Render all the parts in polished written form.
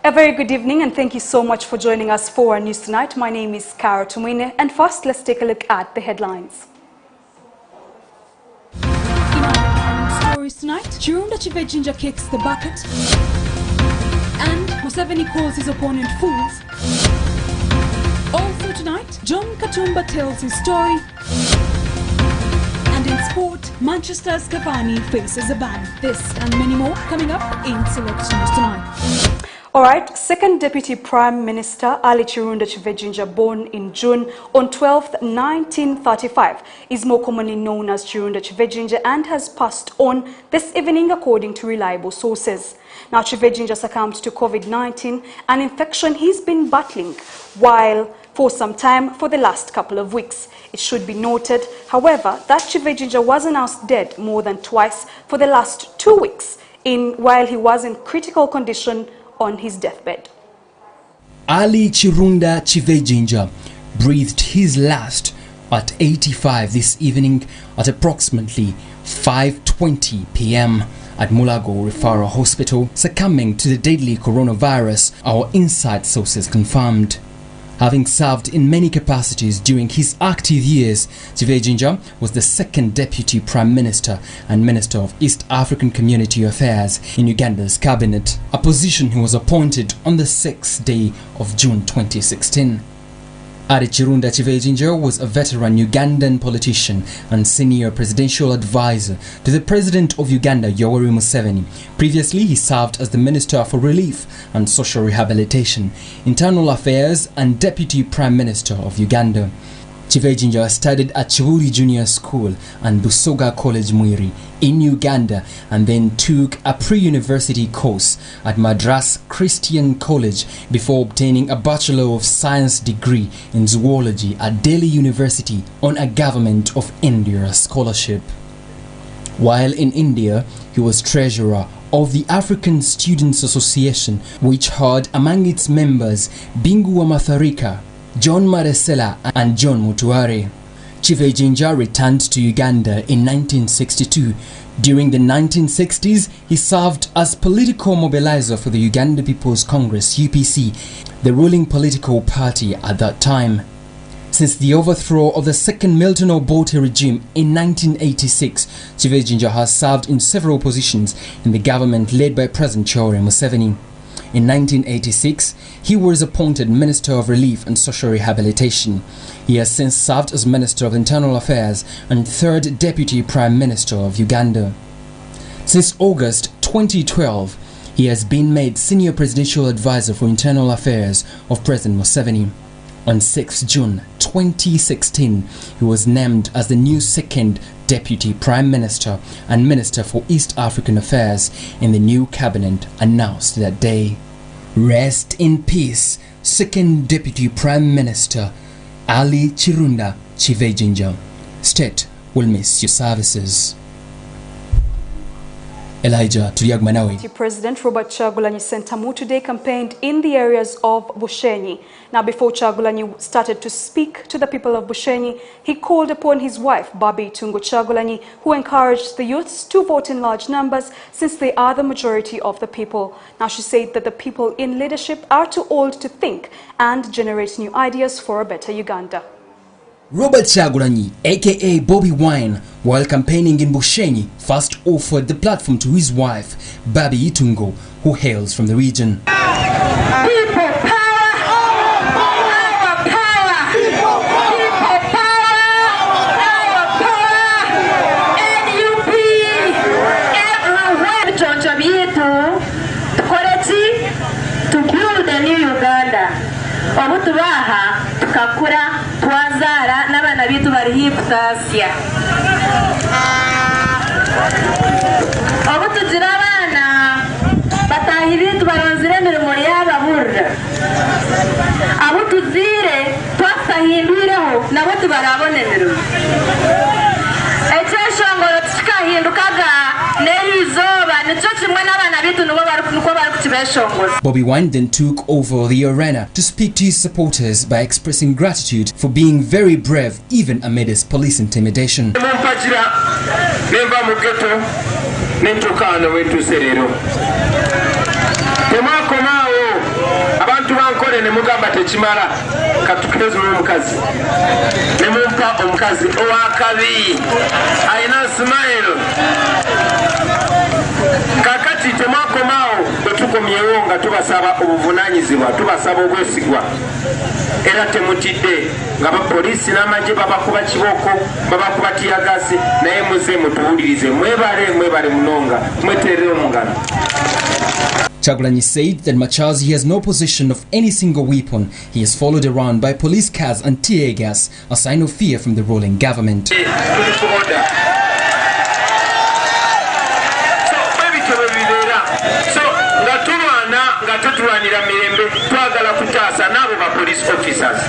A very good evening and thank you so much for joining us for our news tonight. My name is Cara Tumwine and first let's take a look at the headlines. In our stories tonight, Chirunda Chivejinja kicks the bucket and Museveni calls his opponent fools. Also tonight, John Katumba tells his story. And in sport, Manchester's Cavani faces a ban. This and many more coming up in Select News tonight. Alright, second Deputy Prime Minister Ali Chirunda Chivejinja, born in June on 12th, 1935, is more commonly known as Chirunda Chivejinja and has passed on this evening according to reliable sources. Now Chivejinja succumbed to COVID-19, an infection he's been battling for some time for the last couple of weeks. It should be noted, however, that Chivejinja was announced dead more than twice for the last 2 weeks while he was in critical condition on his deathbed. Ali Chirunda Chivejinja breathed his last at 85 this evening at approximately 5:20 p.m. at Mulago Referral Hospital, succumbing to the deadly coronavirus, our inside sources confirmed. Having served in many capacities during his active years, Chivejinja was the second Deputy Prime Minister and Minister of East African Community Affairs in Uganda's cabinet, a position he was appointed on the 6th day of June 2016. Ali Chirunda Chivejinja was a veteran Ugandan politician and senior presidential advisor to the President of Uganda, Yoweri Museveni. Previously, he served as the Minister for Relief and Social Rehabilitation, Internal Affairs and Deputy Prime Minister of Uganda. Chivejinja studied at Chibuli Junior School and Busoga College Mwiri in Uganda and then took a pre-university course at Madras Christian College before obtaining a Bachelor of Science degree in Zoology at Delhi University on a Government of India scholarship. While in India, he was treasurer of the African Students Association, which had among its members Bingu wa Matharika, John Maresela and John Mutuare. Chivejinja returned to Uganda in 1962. During the 1960s, he served as political mobilizer for the Uganda People's Congress (UPC), the ruling political party at that time. Since the overthrow of the second Milton Obote regime in 1986, Chivejinja has served in several positions in the government led by President Yoweri Museveni. In 1986, he was appointed Minister of Relief and Social Rehabilitation. He has since served as Minister of Internal Affairs and third Deputy Prime Minister of Uganda. Since August 2012, he has been made Senior Presidential Advisor for Internal Affairs of President Museveni. On 6 June 2016, he was named as the new second Deputy Prime Minister and Minister for East African Affairs in the new cabinet announced that day. Rest in peace, second Deputy Prime Minister Ali Chirunda Chivejinja. State will miss your services. Elijah Tuyagmanawe. President Robert Kyagulanyi Ssentamu today campaigned in the areas of Bushenyi. Now, before Kyagulanyi started to speak to the people of Bushenyi, he called upon his wife, Babi Tungo Kyagulanyi, who encouraged the youths to vote in large numbers since they are the majority of the people. Now, she said that the people in leadership are too old to think and generate new ideas for a better Uganda. Robert Kyagulanyi, aka Bobby Wine, while campaigning in Bushenyi, first offered the platform to his wife, Babi Tungo, who hails from the region. Bobby Wine then took over the arena to speak to his supporters by expressing gratitude for being very brave even amid his police intimidation. tekimala katukirezi n'omukazi ne mumpa omukazi owakabi alina smile kakati temwakomaawo bwe tukomyewo nga tubasaba obuvunaanyizibwa tubasaba obwesigwa era temutidde nga bapoliisi n'amagye babakuba kiboko babakuba tiyagasi naye muze mutuwulirize mwebale munonga mweterere omungano. Chagulanyi said that Machazi has no possession of any single weapon. He is followed around by police cars and tear gas, a sign of fear from the ruling government. Tutulwanira mirembe twagala kutaasa n'abo ba police officers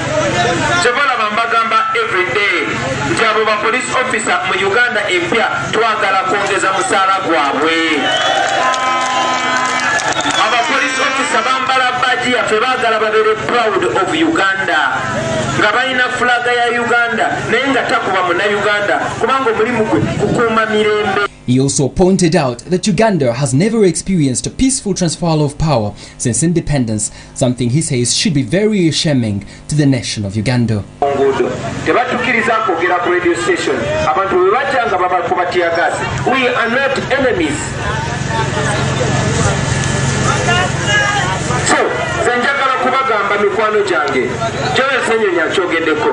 kyebalaba mbagamba everyday nti abo ba police officer mu Uganda empya twagala kwongeza musaala gwabwe. Aba police officer bambala baji yaffe baagala babeere proud of Uganda nga balina fulaga ya Uganda naye nga takuba munnauganda kubanga omulimu gwe kukuuma mirembe. He also pointed out that Uganda has never experienced a peaceful transfer of power since independence, something he says should be very shaming to the nation of Uganda. We are not enemies. So, zenjagala kubagamba mikwano gyange Joel Senyonya kyogeddeko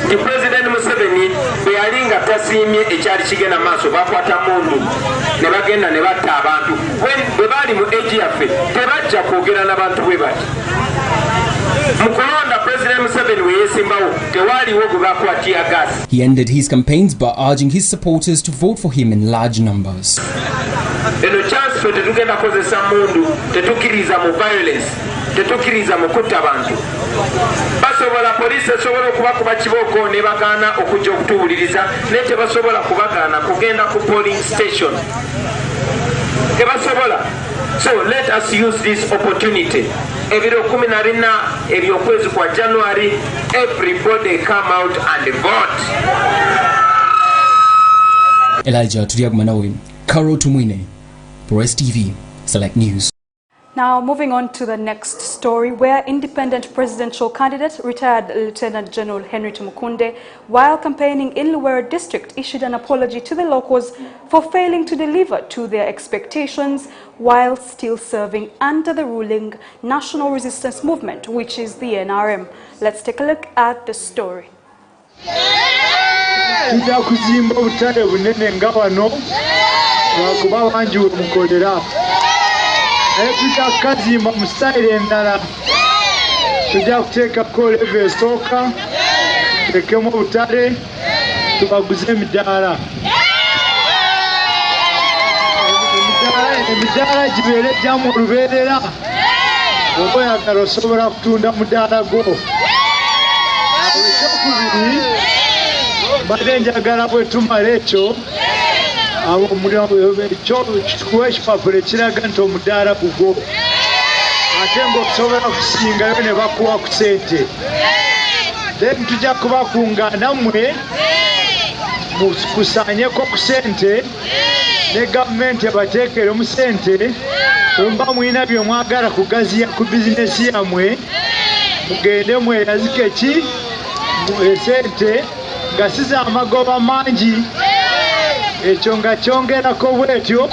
nti President Museveni bwe yalinga tasiimye ekyali kigenda maaso bakwata mundu ne bagenda ne batta abantu bwe baali mu egi yaffe tebajja kwogera n'abantu bwe bati mukulonda President Museveni we yeesimbawo tewaaliwo gwe bakwatira gasi. He ended his campaigns by urging his supporters to vote for him in large numbers. Eno chance ffe tetugenda kozesa mundu tetukkiriza mu violence tetukkiriza mu kutta bantu basobola poliisi esobola okubakuba kiboko ne bagaana okujja okutuwuliriza naye tebasobola kubagaana kugenda ku polling station tebasobola. So let us use this opportunity. Ebiro 14 ebyokwezi kwa January, everybody come out and vote. Elijah Tudiagumanawe, Karo Tumwine, Press TV, Select News. Now, moving on to the next story, where independent presidential candidate, retired Lieutenant General Henry Tumukunde, while campaigning in Luwero district, issued an apology to the locals for failing to deliver to their expectations while still serving under the ruling National Resistance Movement, which is the NRM. Let's take a look at the story. Tujja kukazimba mu style endala tujja kuteekako level esooka tuteekemu obutale tubaguze emidaala emidaala gibeere ejjamu olubeerera oba oyagala osobola kutunda mudaala gwo. Ekyokubiri mbadde njagala bwe tumala ekyo kitukuwa ekipapula ekiraga nti omudaala gugwo ate ng'okusobola kusingayo ne bakuwa ku ssente. Then tujja kubakungaana mmwe mukusaanyeko ku ssente ne gavumenti ebateekeremu ssente mba mulina bye mwagala kugaziya ku bizinesi yammwe mugende mweyazike ki ssente nga si za magoba mangi. Ekyo nga kyongerako bwetyo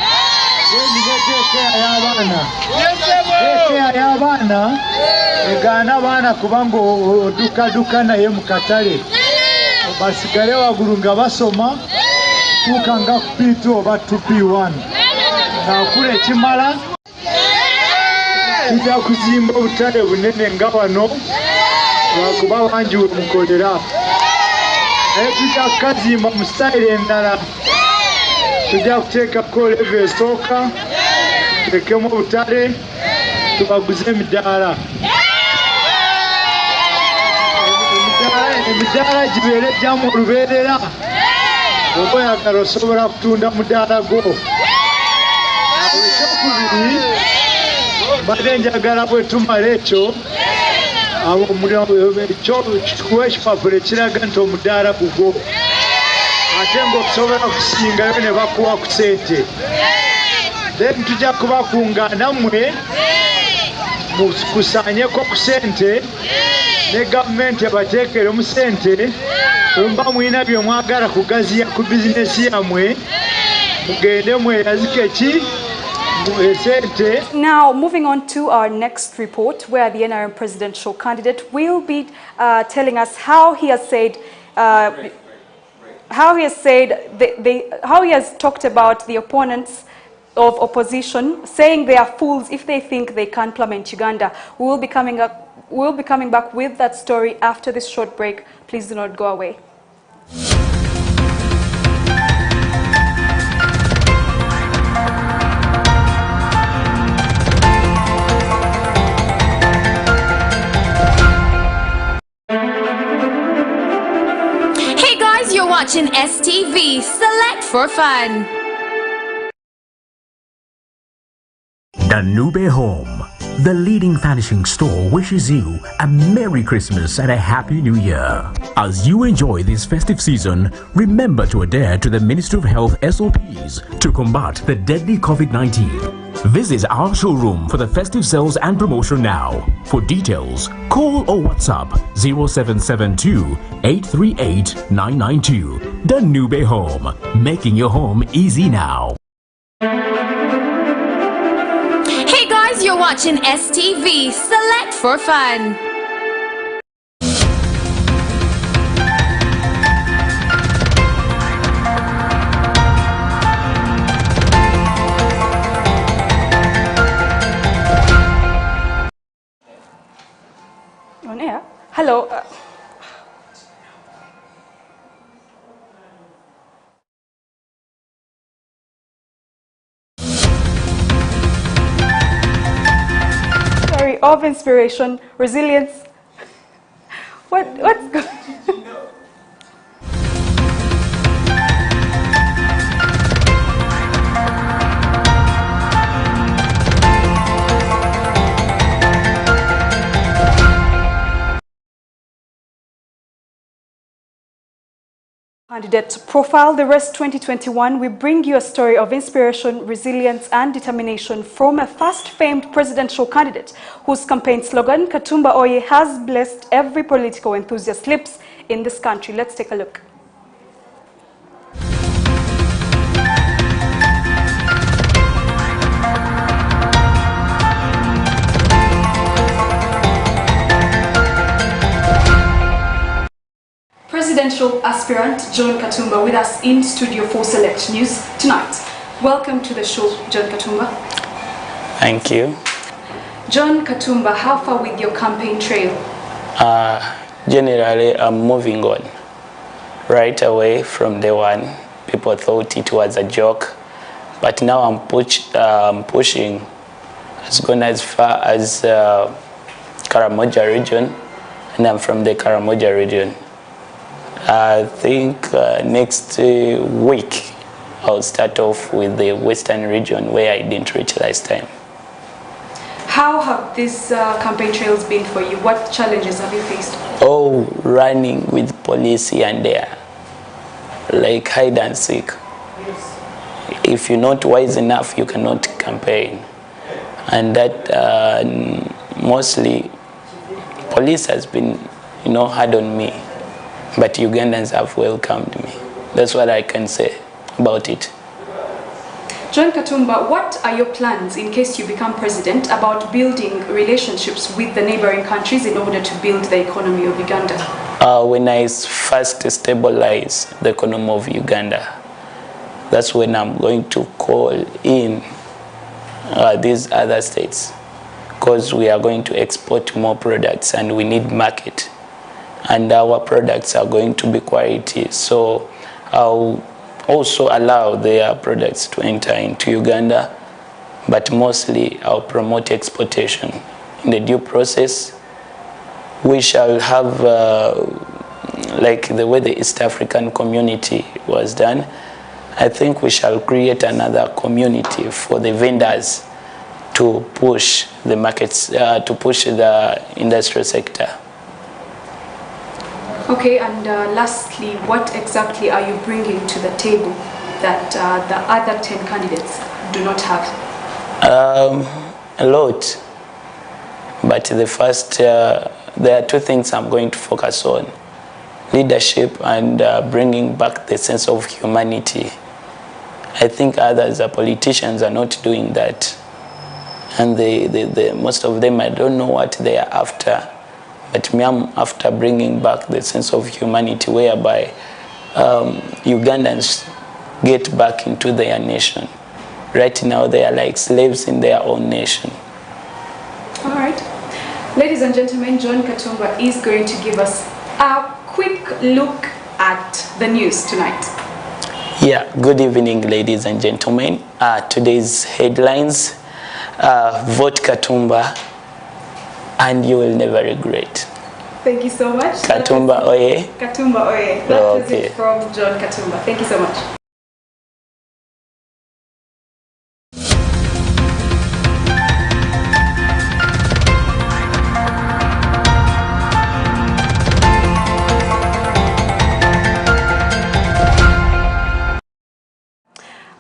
ekeya y'abaana egaana abaana kubanga oddukaduka naye mu katale basigale waggulu nga basoma tuuka nga ku P2 oba 2P1 ng'akula ekimala tujja kuzimba obutale bunene nga wano lwakuba bangi we mukolera naye tujja kukazimba mu style endala tujja kuteekako level esooka tuteekemu obutale tubaguze emidaala emidaala gibeere ejjamu olubeerera oba oyagala osobola kutunda mudaala gwo. Ekyokubiri mbadde njagala bwe tumala ekyo kitukuwa ekipapula ekiraga nti omudaala gugwo ate ng'okusobola kusingayo ne bakuwa ku ssente. Then tujja kubakungaana mmwe kusaanyeko ku ssente ne gavumenti ebateekere mu ssente mba mulina bye mwagala kugaziya ku bizinesi yammwe mugende mweyazike ki ssente. Now, moving on to our next report, where the NRM presidential candidate will be telling us how he has said how he has talked about the opponents of opposition, saying they are fools if they think they can implement Uganda. We will be coming back with that story after this short break. Please do not go away. Hey guys, you're watching STV. Select for fun. Danube Home, the leading furnishing store, wishes you a Merry Christmas and a Happy New Year. As you enjoy this festive season, remember to adhere to the Ministry of Health SOPs to combat the deadly COVID-19. Visit our showroom for the festive sales and promotion now. For details, call or WhatsApp 0772 838 992. Danube Home, making your home easy now. Hey guys, you're watching STV. Select for fun. On air. Hello. Of inspiration, resilience. What's good? Candidate profile, the rest 2021, we bring you a story of inspiration, resilience and determination from a fast-famed presidential candidate whose campaign slogan, Katumba Oye, has blessed every political enthusiast's lips in this country. Let's take a look. Presidential aspirant John Katumba with us in studio for Select News tonight. Welcome to the show, John Katumba. Thank you. John Katumba, how far with your campaign trail? Generally, I'm moving on. Right away from day one, people thought it was a joke, but now I'm pushing. It's gone as far as Karamoja region, and I'm from the Karamoja region. I think next week I'll start off with the western region where I didn't reach last time. How have these campaign trails been for you? What challenges have you faced? Oh, running with police here and there, like hide and seek. If you're not wise enough, you cannot campaign. And that mostly police has been, hard on me. But Ugandans have welcomed me. That's what I can say about it. John Katumba, what are your plans in case you become president about building relationships with the neighboring countries in order to build the economy of Uganda? When I first stabilize the economy of Uganda, that's when I'm going to call in these other states, because we are going to export more products and we need market. And our products are going to be quality. So I'll also allow their products to enter into Uganda, but mostly I'll promote exportation. In the due process, we shall have, like the way the East African community was done, I think we shall create another community for the vendors to push the markets, to push the industrial sector. Okay, and lastly, what exactly are you bringing to the table that the other 10 candidates do not have? A lot. But the first, there are two things I'm going to focus on: leadership and bringing back the sense of humanity. I think others, politicians, are not doing that. And most of them, I don't know what they are after. But me, I'm after bringing back the sense of humanity, whereby Ugandans get back into their nation. Right now, they are like slaves in their own nation. All right. Ladies and gentlemen, John Katumba is going to give us a quick look at the news tonight. Yeah, good evening, ladies and gentlemen. Today's headlines: vote Katumba and you will never regret. Thank you so much. Katumba Oye. Katumba Oye. That was it from John Katumba. Thank you so much.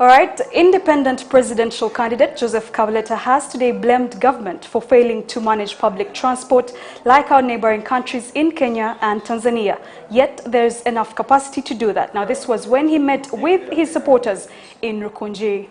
All right, independent presidential candidate Joseph Kabuleta has today blamed government for failing to manage public transport like our neighboring countries in Kenya and Tanzania. Yet there's enough capacity to do that. Now, this was when he met with his supporters in Rukunji.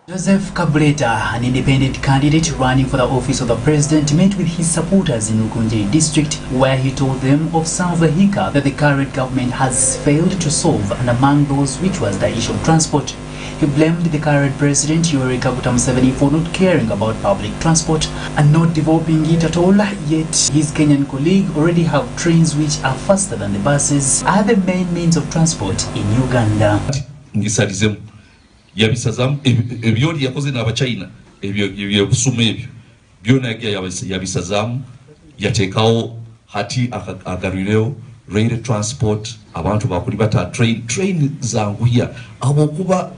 Joseph Kabuleta, an independent candidate running for the office of the president, met with his supporters in Rukunji district, where he told them of some of the hiccups that the current government has failed to solve, and among those which was the issue of transport. He blamed the current president, Yoweri Kaguta Museveni, for not caring about public transport and not developing it at all, yet his Kenyan colleague already have trains which are faster than the buses, are the main means of transport in Uganda. Yabisazamu ebyoli yakoze n'abachina ebyo busuma ebyo byona yabisazamu yateekawo hati agaruleo rail transport abantu bakuli bata train zanguya abokuba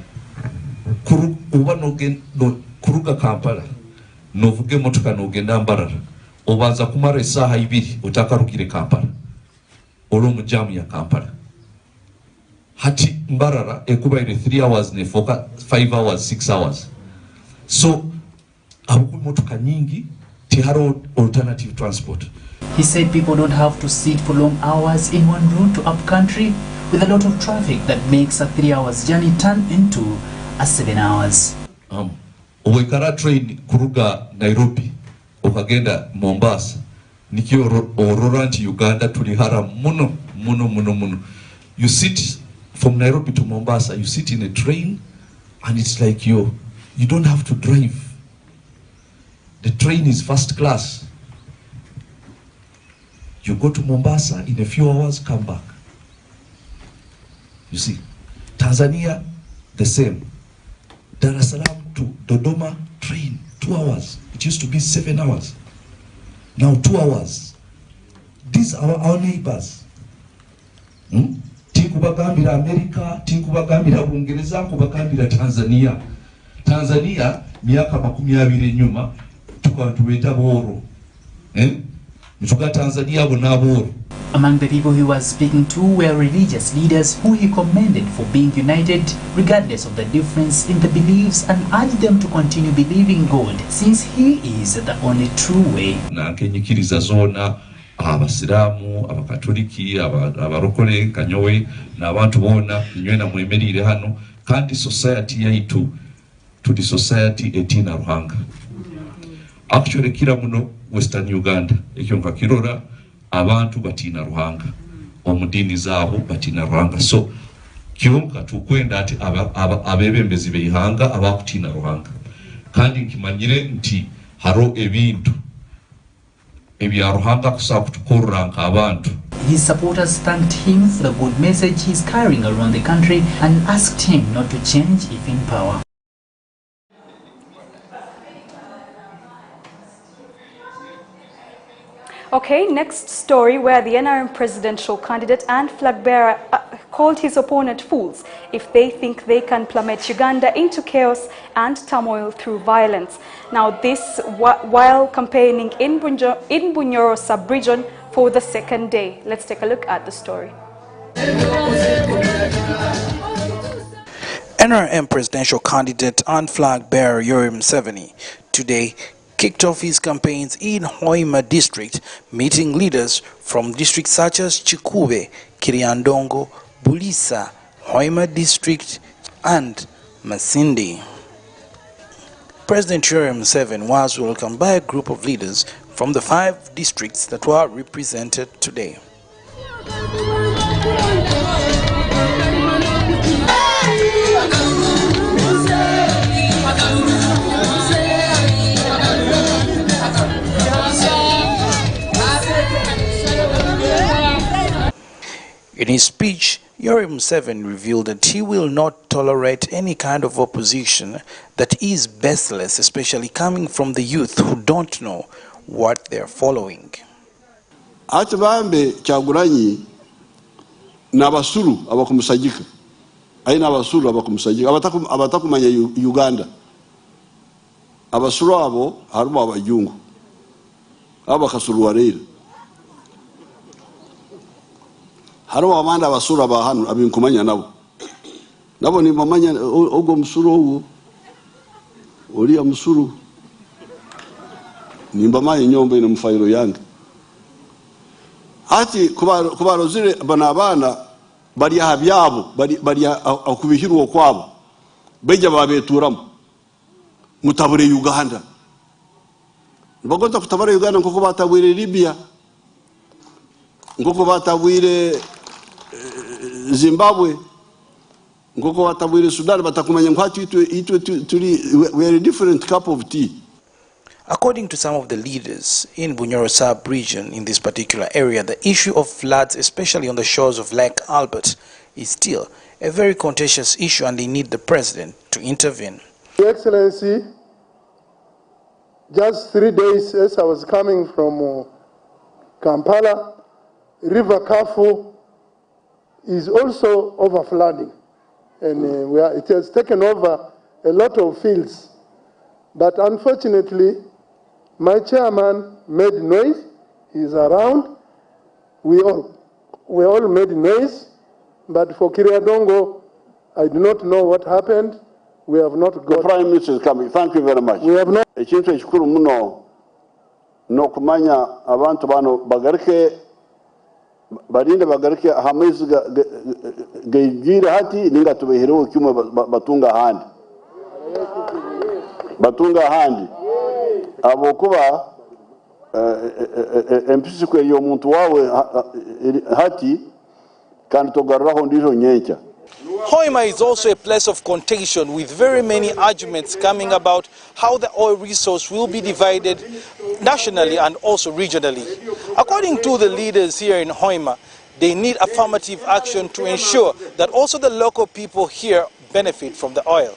kuba kuruga Kampala novuge motoka nogenda Mbarara obanza kumara esaaha 2 otakarukire Kampala olwo jamu ya Kampala. Hati Mbarara ekuba ile 3 hours ne 5 hours 6 hours. So abuku motoka nyingi tiharo alternative transport. He said people don't have to sit for long hours in one route to up country with a lot of traffic that makes a 3 hours journey turn into a 7 hours. Owekara train kuruga Nairobi okagenda Mombasa nikyo ororanti Uganda tulihara muno. You sit from Nairobi to Mombasa, you sit in a train and it's like you don't have to drive. The train is first class. You go to Mombasa, in a few hours, come back. You see, Tanzania, the same. Dar es Salaam to Dodoma, train, 2 hours. It used to be 7 hours. Now 2 hours. These are our neighbors. Tinkubagambira America, tinkubagambira Uingereza, kubagambira Tanzania. Tanzania miaka 20 nyuma tukatuweta boro. Mtuka Tanzania bona boro. Among the people he was speaking to were religious leaders who he commended for being united regardless of the difference in the beliefs and urged them to continue believing God since he is the only true way. Na kenyikiriza zona abasiramu abakatoliki abarokole kanyowe n'abantu bona nywe na mwemerire hano kandi society yaitu to the society etina ruhanga. Actually kila muno Western Uganda ekyo nkakirora abantu batina ruhanga omudini zabo batina ruhanga, so kyonka tukwenda ati abebembezi beihanga abakutina ruhanga kandi nkimanyire nti haro ebintu. His supporters thanked him for the good message he's carrying around the country and asked him not to change if in power. Okay, next story where the NRM presidential candidate and flag bearer called his opponent fools if they think they can plummet Uganda into chaos and turmoil through violence. Now this while campaigning in Bunyoro sub-region for the second day. Let's take a look at the story. NRM presidential candidate and flag bearer Yoweri Museveni today kicked off his campaigns in Hoima district, meeting leaders from districts such as Chikube, Kiriandongo, Bulisa, Hoima district and Masindi. President Yoweri Museveni was welcomed by a group of leaders from the 5 districts that were represented today. In his speech, Yoweri Museveni revealed that he will not tolerate any kind of opposition that is baseless, especially coming from the youth who don't know what they are following. Ati bambe Kyagulanyi n'abasulu abakumusajika aina abasulu abakumusajika abatakumanya Uganda abasulu abo harimo abajungu abakasulu warera hariho abandi abasulu abahanu abinkumanya nabo ni mamanya ogo musulu ogo uriya musulu nimbamaye nyombe ina mufayiro yange ati kubarozire bana bari ahabyabo bari akubihirwo kwabo beja babeturamo mutabure Uganda bagomba kutabara Uganda nkoko batabwire Libya nkoko batabwire Zimbabwe nkoko batabwire Sudan batakumanya nkwati we are a different cup of tea. According to some of the leaders in Bunyoro sub-region in this particular area, the issue of floods, especially on the shores of Lake Albert, is still a very contentious issue and they need the president to intervene. Your Excellency, just 3 days as I was coming from Kampala, River Kafu is also overflooding, and it has taken over a lot of fields. But unfortunately, my chairman made noise. He's around. We all made noise. But for Kiriandongo, I do not know what happened. We have not got. The Prime Minister is coming. Thank you very much. We have not. Ekintu ekikuru muno nokumanya abantu bano bagarike barinde bagarike hamezi gejira hati ninga tubehereho kimwe batunga handi abo kuba empisi kwe yo muntu wawe hati kandi togarraho ndijo nyencha. Hoima is also a place of contention with very many arguments coming about how the oil resource will be divided nationally and also regionally. According to the leaders here in Hoima, they need affirmative action to ensure that also the local people here benefit from the oil.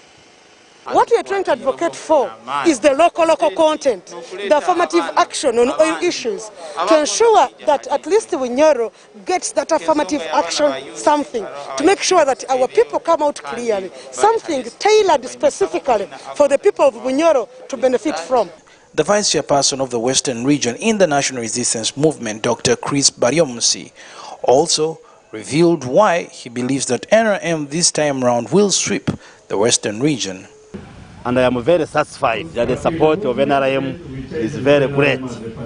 What we are trying to advocate for is the local content, the affirmative action on oil issues, to ensure that at least Bunyoro gets that affirmative action something, to make sure that our people come out clearly, something tailored specifically for the people of Bunyoro to benefit from. The Vice Chairperson of the Western Region in the National Resistance Movement, Dr. Chris Baryomusi, also revealed why he believes that NRM this time round will sweep the Western Region. And I am very satisfied that the support of NRM is very great,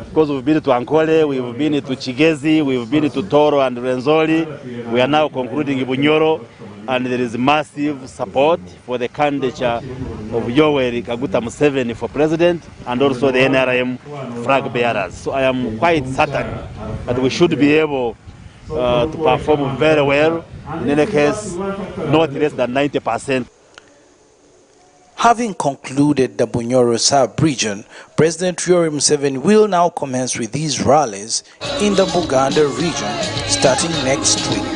because we've been to Ankole, we've been to Chigezi, we've been to Toro and Renzoli. We are now concluding Bunyoro, and there is massive support for the candidature of Yoweri Kaguta Museveni for president, and also the NRM flag bearers. So I am quite certain that we should be able to perform very well, in any case not less than 90%. Having concluded the Bunyoro sub-region, President Yoweri Museveni will now commence with these rallies in the Buganda region starting next week.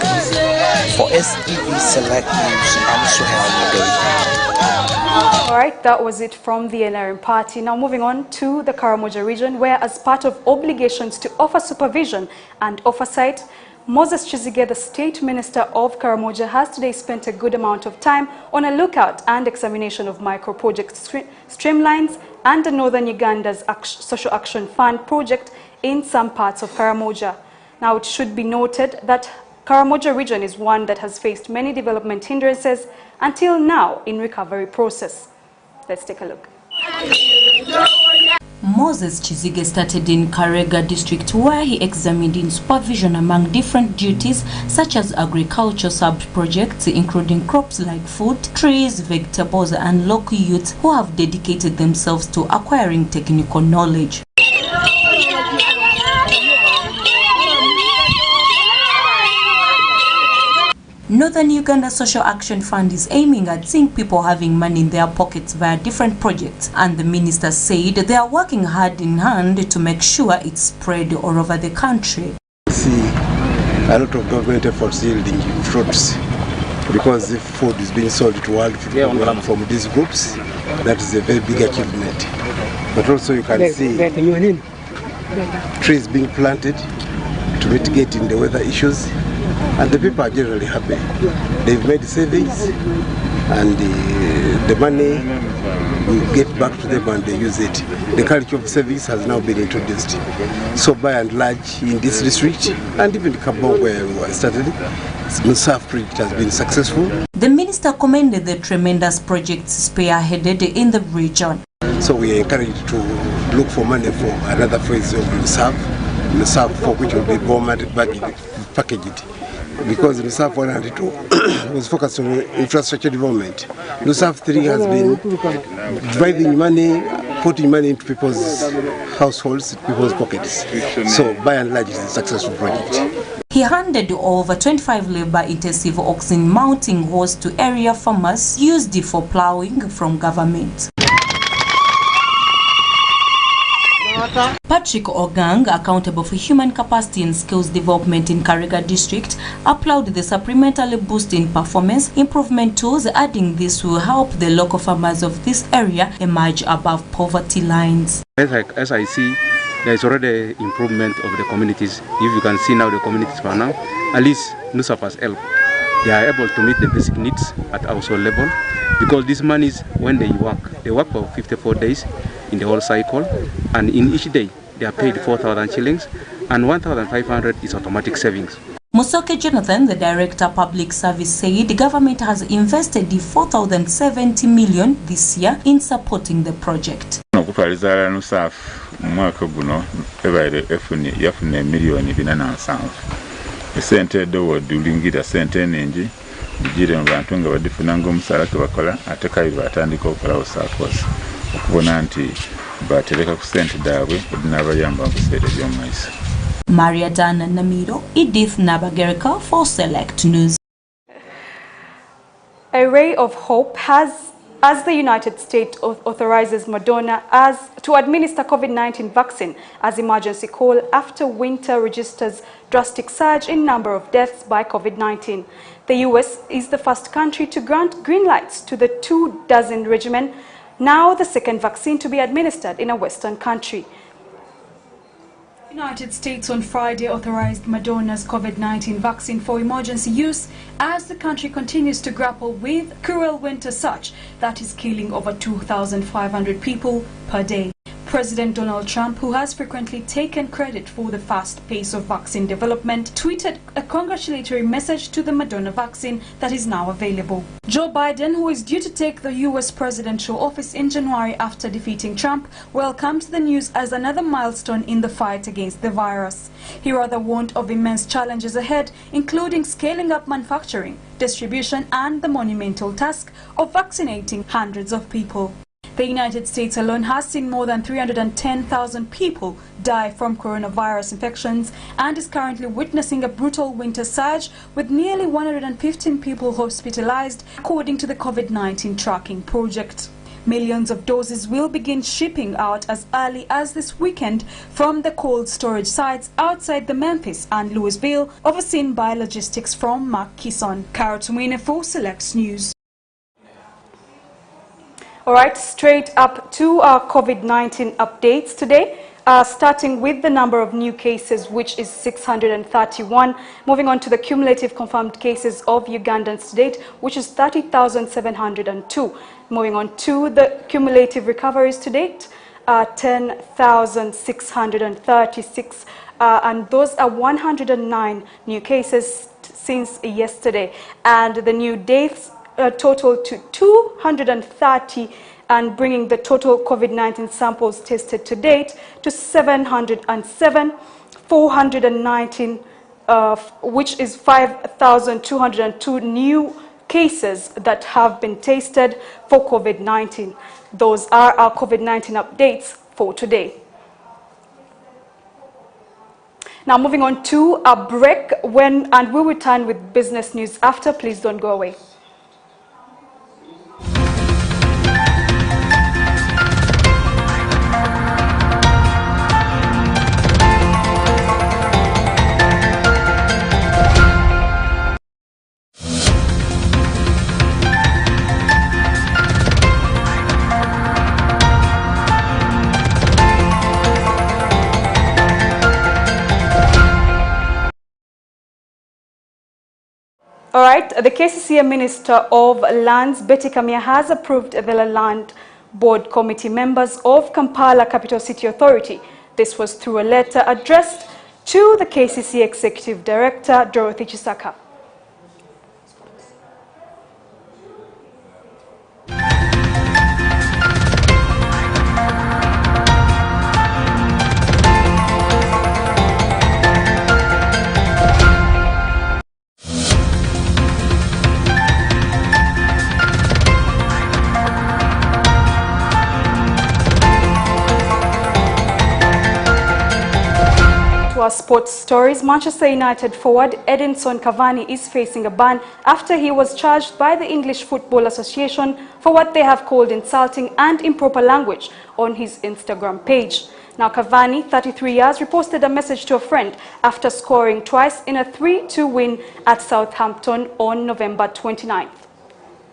For STV Select News, I'm Suhail Mugari. Alright, that was it from the NRM party. Now moving on to the Karamoja region, where as part of obligations to offer supervision and oversight, Moses Chizige, the State Minister of Karamoja, has today spent a good amount of time on a lookout and examination of micro-project streamlines and the Northern Uganda's Social Action Fund project in some parts of Karamoja. Now, it should be noted that Karamoja region is one that has faced many development hindrances until now in recovery process. Let's take a look. Moses Chizige started in Karega district, where he examined in supervision among different duties such as agriculture sub-projects including crops like food, trees, vegetables and local youths who have dedicated themselves to acquiring technical knowledge. Northern Uganda Social Action Fund is aiming at seeing people having money in their pockets via different projects, and the minister said they are working hand in hand to make sure it's spread all over the country. See a lot of government efforts yielding fruits, because if food is being sold to world people from these groups, that is a very big achievement. But also you can see trees being planted to mitigate in the weather issues. And the people are generally happy. They've made savings, and the money will get back to them and they use it. The culture of savings has now been introduced. So by and large in this district, and even Kabong where we started, Nusaf project has been successful. The minister commended the tremendous projects spearheaded in the region. So we are encouraged to look for money for another phase of Nusaf for which will be more packaged. Because Nusaf 1 and 2 was focused on infrastructure development. Nusaf 3 has been driving money, putting money into people's households, people's pockets. So by and large, it's a successful project. He handed over 25 labor-intensive oxen mounting hose to area farmers used for plowing from government. Patrick Ogang, accountable for human capacity and skills development in Karega district, applauded the supplementary boost in performance improvement tools, adding this will help the local farmers of this area emerge above poverty lines. As I see, there is already improvement of the communities. If you can see now the communities for now, at least Nusaf has helped. They are able to meet the basic needs at household level, because these monies, when they work for 54 days in the whole cycle, and in each day they are paid 4,000 shillings, and 1,500 is automatic savings. Musoke Jonathan, the Director Public Service, said the government has invested 4,070 million this year in supporting the project. Sente do dulingira sente nengi bijire mu bantu nga badifunanga omusala ke bakola ate kai batandika okukola osakos okubona nti batereka ku sente daabwe edinabayamba mu biseera by'omumaiso. Maria Dana Namiro, Edith Nabagerika for Select News. A ray of hope as the United States authorizes Moderna to administer COVID-19 vaccine as emergency call after winter registers drastic surge in number of deaths by COVID-19. The US is the first country to grant green lights to the 2-dozen regimen, now the second vaccine to be administered in a Western country. The United States on Friday authorized Moderna's COVID-19 vaccine for emergency use as the country continues to grapple with cruel winter surge that is killing over 2,500 people per day. President Donald Trump, who has frequently taken credit for the fast pace of vaccine development, tweeted a congratulatory message to the Moderna vaccine that is now available. Joe Biden, who is due to take the U.S. presidential office in January after defeating Trump, welcomed the news as another milestone in the fight against the virus. He rather warned of immense challenges ahead, including scaling up manufacturing, distribution, and the monumental task of vaccinating hundreds of people. The United States alone has seen more than 310,000 people die from coronavirus infections and is currently witnessing a brutal winter surge with nearly 115 people hospitalized, according to the COVID-19 tracking project. Millions of doses will begin shipping out as early as this weekend from the cold storage sites outside the Memphis and Louisville, overseen by logistics from Mark Kisson. Carol Tumwine for Select News. All right, straight up to our COVID-19 updates today, starting with the number of new cases, which is 631. Moving on to the cumulative confirmed cases of Ugandans to date, which is 30,702. Moving on to the cumulative recoveries to date, 10,636, and those are 109 new cases since yesterday. And the new deaths total to 230 and bringing the total COVID-19 samples tested to date to 707, 419, which is 5,202 new cases that have been tested for COVID-19. Those are our COVID-19 updates for today. Now moving on to a break, and we'll return with business news after. Please don't go away. All right, the KCCA Minister of Lands, Betty Kamya, has approved the Land Board Committee members of Kampala Capital City Authority. This was through a letter addressed to the KCCA Executive Director, Dorothy Chisaka. Our sports stories, Manchester United forward Edinson Cavani is facing a ban after he was charged by the English Football Association for what they have called insulting and improper language on his Instagram page. Now Cavani, 33 years, reposted a message to a friend after scoring twice in a 3-2 win at Southampton on November 29th.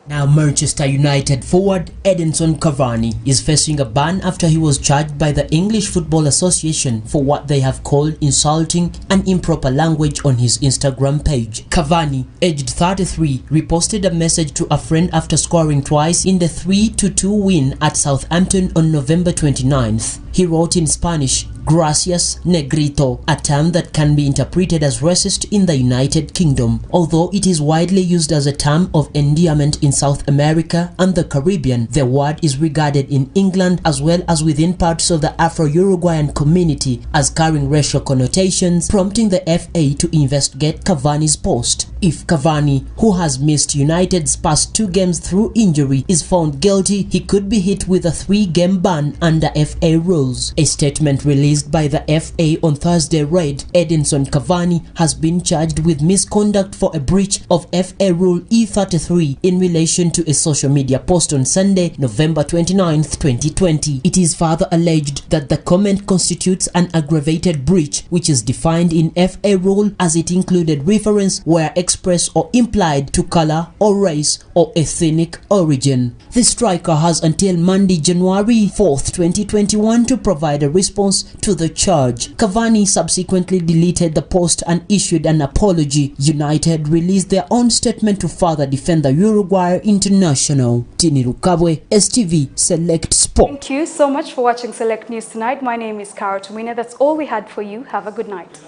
Now Manchester United forward Edinson Cavani is facing a ban after he was charged by the English Football Association for what they have called insulting and improper language on his Instagram page. Cavani, aged 33, reposted a message to a friend after scoring twice in the 3-2 win at Southampton on November 29th. He wrote in Spanish, "Gracias, Negrito," a term that can be interpreted as racist in the United Kingdom. Although it is widely used as a term of endearment in South America and the Caribbean, the word is regarded in England as well as within parts of the Afro-Uruguayan community as carrying racial connotations, prompting the FA to investigate Cavani's post. If Cavani, who has missed United's past 2 games through injury, is found guilty, he could be hit with a 3-game ban under FA rules. A statement released by the FA on Thursday read, Edinson Cavani has been charged with misconduct for a breach of FA Rule E33 in relation to a social media post on Sunday, November 29, 2020. It is further alleged that the comment constitutes an aggravated breach, which is defined in FA Rule as it included reference where express or implied to color or race or ethnic origin. The striker has until Monday, January 4th, 2021 to provide a response to the charge. Cavani subsequently deleted the post and issued an apology. United released their own statement to further defend the Uruguay international. Tini Rukabwe, STV Select Sport. Thank you so much for watching Select News tonight. My name is Cara Tumina. That's all we had for you. Have a good night.